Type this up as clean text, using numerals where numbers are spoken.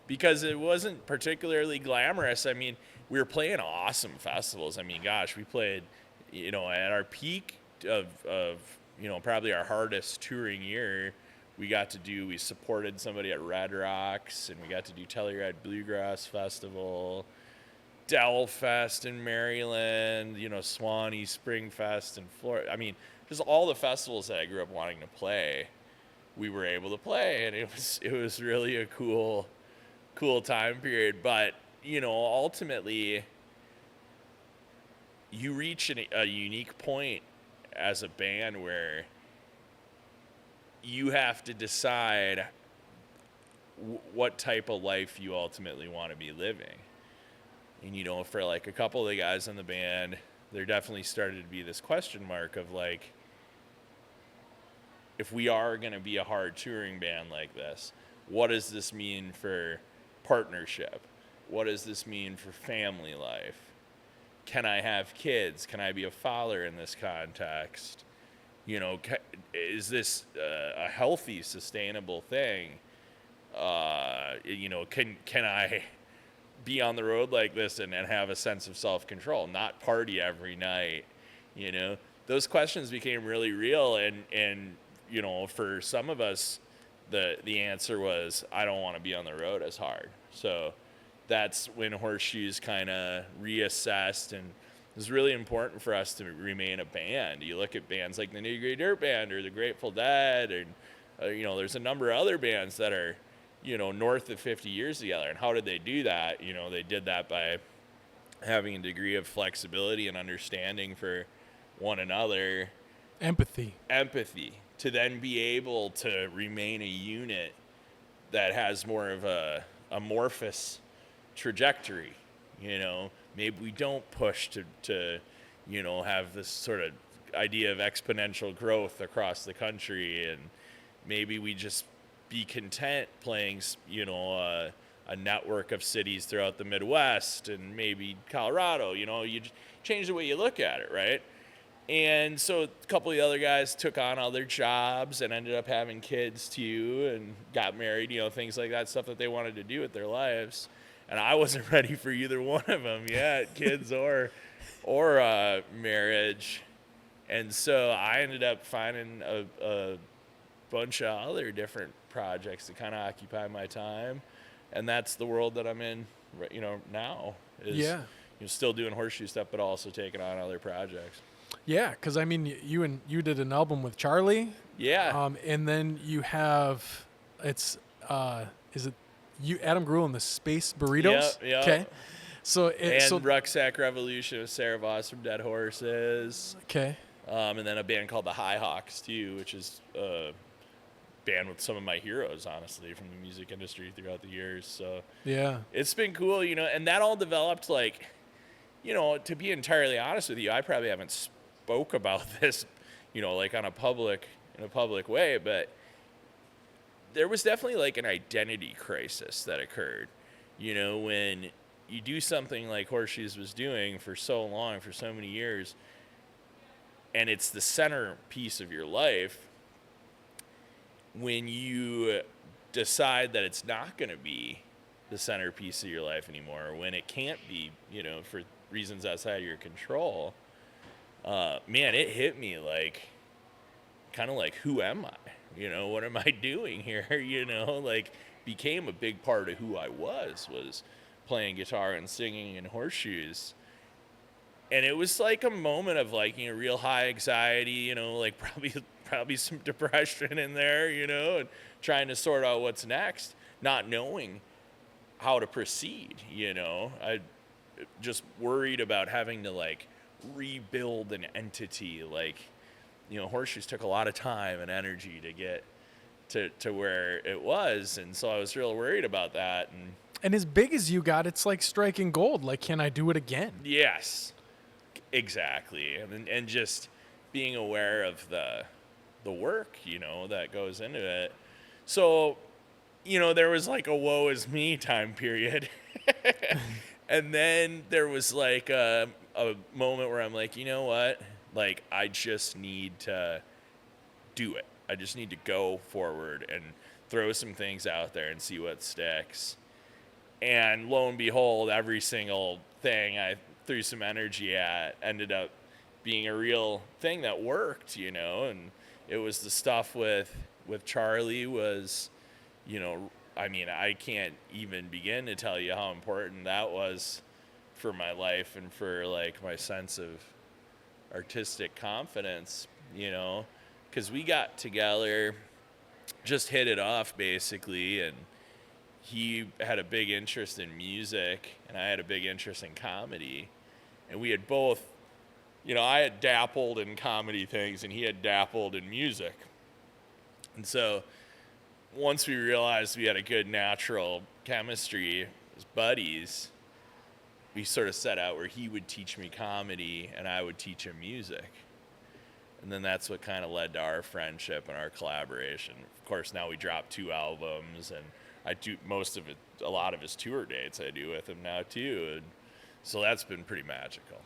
because it wasn't particularly glamorous. I mean, we were playing awesome festivals. I mean, gosh, we played, at our peak of probably our hardest touring year. We supported somebody at Red Rocks, and we got to do Telluride Bluegrass Festival, Dell Fest in Maryland, Swanee Spring Fest in Florida. I mean, just all the festivals that I grew up wanting to play, we were able to play, and it was really a cool time period. But ultimately, you reach a unique point as a band where you have to decide what type of life you ultimately want to be living. And for like a couple of the guys in the band, there definitely started to be this question mark of like, if we are going to be a hard touring band like this, what does this mean for partnership? What does this mean for family life? Can I have kids? Can I be a father in this context? Is this a healthy, sustainable thing? Can I be on the road like this and have a sense of self-control, not party every night? Those questions became really real, and for some of us, the answer was, I don't want to be on the road as hard. So that's when Horseshoes kind of reassessed, and it was really important for us to remain a band. You look at bands like the Nitty Gritty Dirt Band or the Grateful Dead, and there's a number of other bands that are north of 50 years together. And how did they do that? They did that by having a degree of flexibility and understanding for one another. Empathy to then be able to remain a unit that has more of a amorphous trajectory. Maybe we don't push to have this sort of idea of exponential growth across the country, and maybe we just be content playing a network of cities throughout the Midwest and maybe Colorado. You change the way you look at it, right? And so a couple of the other guys took on other jobs and ended up having kids too, and got married, things like that, stuff that they wanted to do with their lives. And I wasn't ready for either one of them yet, kids or marriage. And so I ended up finding a bunch of other different projects to kind of occupy my time. And that's the world that I'm in, now. Still doing Horseshoe stuff, but also taking on other projects. Yeah, because I mean, you did an album with Charlie. Yeah. And then you have is it you Adam Greuel and the Space Burritos? Yeah. Okay. So Rucksack Revolution with Sarah Voss from Dead Horses. Okay. And then a band called the High Hawks too, which is a band with some of my heroes, honestly, from the music industry throughout the years. So yeah, it's been cool, and that all developed like, to be entirely honest with you, I probably haven't spoke about this, like in a public way, but there was definitely like an identity crisis that occurred, when you do something like Horseshoes was doing for so long, for so many years, and it's the centerpiece of your life. When you decide that it's not going to be the centerpiece of your life anymore, or when it can't be, for reasons outside of your control, man, it hit me like, kind of like, who am I? What am I doing here? Like, became a big part of who I was playing guitar and singing in Horseshoes. And it was like a moment of like, real high anxiety, like probably some depression in there, and trying to sort out what's next, not knowing how to proceed, I just worried about having to like rebuild an entity. Like, Horseshoes took a lot of time and energy to get to where it was. And so I was real worried about that. And as big as you got, it's like striking gold. Like, can I do it again? Yes, exactly. And just being aware of the work, that goes into it. So, there was like a woe is me time period. And then there was like a moment where I'm like, you know what? Like, I just need to do it. I just need to go forward and throw some things out there and see what sticks. And lo and behold, every single thing I threw some energy at ended up being a real thing that worked, you know. And it was the stuff with Charlie was, you know, I mean, I can't even begin to tell you how important that was for my life and for like my sense of artistic confidence, you know, because we got together, just hit it off basically, and he had a big interest in music and I had a big interest in comedy, and we had both, you know, I had dabbled in comedy things and he had dabbled in music. And so once we realized we had a good natural chemistry as buddies, we sort of set out where he would teach me comedy and I would teach him music. And then that's what kind of led to our friendship and our collaboration. Of course, now we dropped 2 albums, and I do most of it, a lot of his tour dates I do with him now too. And so that's been pretty magical.